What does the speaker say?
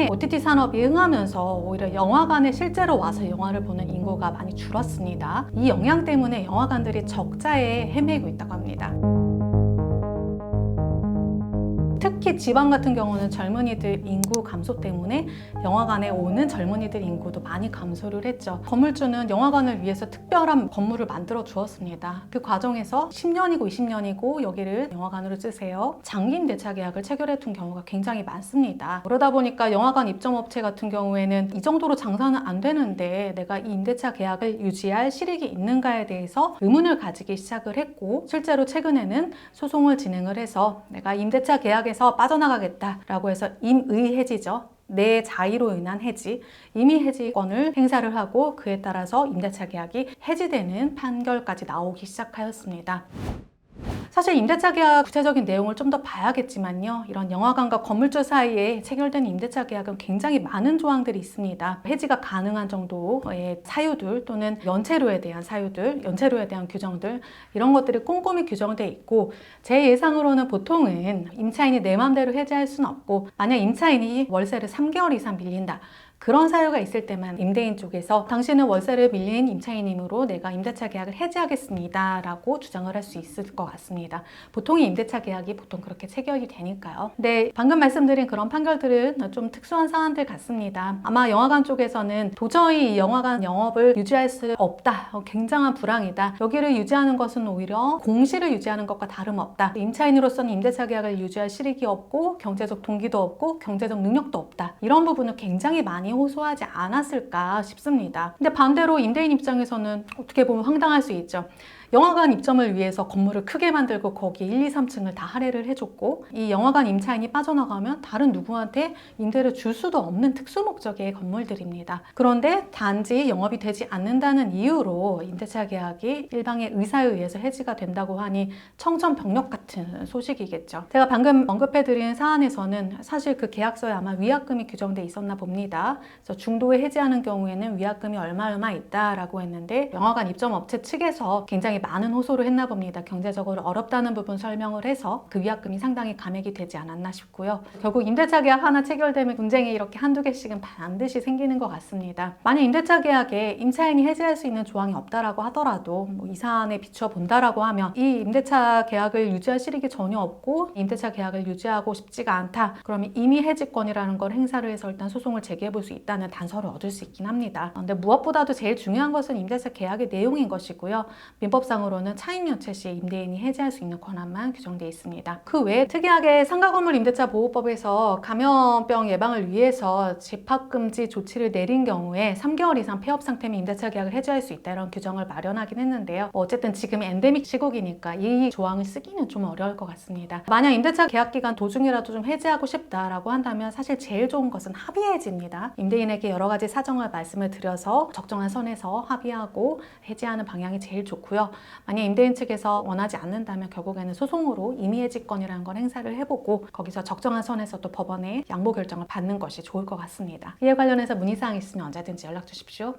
최근에 OTT 산업이 흥하면서 오히려 영화관에 실제로 와서 영화를 보는 인구가 많이 줄었습니다. 이 영향 때문에 영화관들이 적자에 헤매고 있다고 합니다. 특히 지방 같은 경우는 젊은이들 인구 감소 때문에 영화관에 오는 젊은이들 인구도 많이 감소를 했죠. 건물주는 영화관을 위해서 특별한 건물을 만들어 주었습니다. 그 과정에서 10년이고 20년이고 여기를 영화관으로 쓰세요. 장기 임대차 계약을 체결해 둔 경우가 굉장히 많습니다. 그러다 보니까 영화관 입점업체 같은 경우에는 이 정도로 장사는 안 되는데 내가 이 임대차 계약을 유지할 실익이 있는가에 대해서 의문을 가지기 시작을 했고, 실제로 최근에는 소송을 진행을 해서 내가 임대차 계약에서 빠져나가겠다라고 해서 임의 해지죠. 내 자의로 인한 해지, 임의 해지권을 행사를 하고 그에 따라서 임대차 계약이 해지되는 판결까지 나오기 시작하였습니다. 사실 임대차 계약 구체적인 내용을 좀 더 봐야겠지만요. 이런 영화관과 건물주 사이에 체결된 임대차 계약은 굉장히 많은 조항들이 있습니다. 해지가 가능한 정도의 사유들 또는 연체료에 대한 사유들, 연체료에 대한 규정들, 이런 것들이 꼼꼼히 규정되어 있고, 제 예상으로는 보통은 임차인이 내 마음대로 해지할 수는 없고, 만약 임차인이 월세를 3개월 이상 밀린다, 그런 사유가 있을 때만 임대인 쪽에서 당신은 월세를 밀린 임차인이므로 내가 임대차 계약을 해지하겠습니다 라고 주장을 할 수 있을 것 같습니다. 보통의 임대차 계약이 보통 그렇게 체결이 되니까요. 근데 방금 말씀드린 그런 판결들은 좀 특수한 사안들 같습니다. 아마 영화관 쪽에서는 도저히 이 영화관 영업을 유지할 수 없다, 굉장한 불황이다, 여기를 유지하는 것은 오히려 공시를 유지하는 것과 다름없다, 임차인으로서는 임대차 계약을 유지할 실익이 없고 경제적 동기도 없고 경제적 능력도 없다, 이런 부분을 굉장히 많이 호소하지 않았을까 싶습니다. 근데 반대로 임대인 입장에서는 어떻게 보면 황당할 수 있죠. 영화관 입점을 위해서 건물을 크게 만들고 거기 1, 2, 3층을 다 할애를 해줬고, 이 영화관 임차인이 빠져나가면 다른 누구한테 임대를 줄 수도 없는 특수 목적의 건물들입니다. 그런데 단지 영업이 되지 않는다는 이유로 임대차 계약이 일방의 의사에 의해서 해지가 된다고 하니 청천벽력 같은 소식이겠죠. 제가 방금 언급해드린 사안에서는 사실 그 계약서에 아마 위약금이 규정돼 있었나 봅니다. 그래서 중도에 해지하는 경우에는 위약금이 얼마 있다라고 했는데, 영화관 입점 업체 측에서 굉장히 많은 호소를 했나 봅니다. 경제적으로 어렵다는 부분 설명을 해서 그 위약금이 상당히 감액이 되지 않았나 싶고요. 결국 임대차 계약 하나 체결되면 분쟁이 이렇게 한두 개씩은 반드시 생기는 것 같습니다. 만약 임대차 계약에 임차인이 해지할 수 있는 조항이 없다라고 하더라도 이 사안에 비추어 본다라고 하면 이 임대차 계약을 유지할 실익이 전혀 없고 임대차 계약을 유지하고 싶지가 않다, 그러면 임의 해지권이라는 걸 행사를 해서 일단 소송을 제기해 볼 수 있다는 단서를 얻을 수 있긴 합니다. 근데 무엇보다도 제일 중요한 것은 임대차 계약의 내용인 것이고요. 민법상으로는 차임연체 시에 임대인이 해지할 수 있는 권한만 규정되어 있습니다. 그 외에 특이하게 상가건물 임대차 보호법에서 감염병 예방을 위해서 집합금지 조치를 내린 경우에 3개월 이상 폐업 상태면 임대차 계약을 해지할 수 있다, 이런 규정을 마련하긴 했는데요. 어쨌든 지금 엔데믹 시국이니까 이 조항을 쓰기는 좀 어려울 것 같습니다. 만약 임대차 계약 기간 도중이라도 좀 해지하고 싶다라고 한다면 사실 제일 좋은 것은 합의 해지입니다. 임대인에게 여러 가지 사정을 말씀을 드려서 적정한 선에서 합의하고 해지하는 방향이 제일 좋고요. 만약 임대인 측에서 원하지 않는다면 결국에는 소송으로 임의해지권이라는 걸 행사를 해보고 거기서 적정한 선에서 또 법원의 양보 결정을 받는 것이 좋을 것 같습니다. 이에 관련해서 문의사항 있으면 언제든지 연락 주십시오.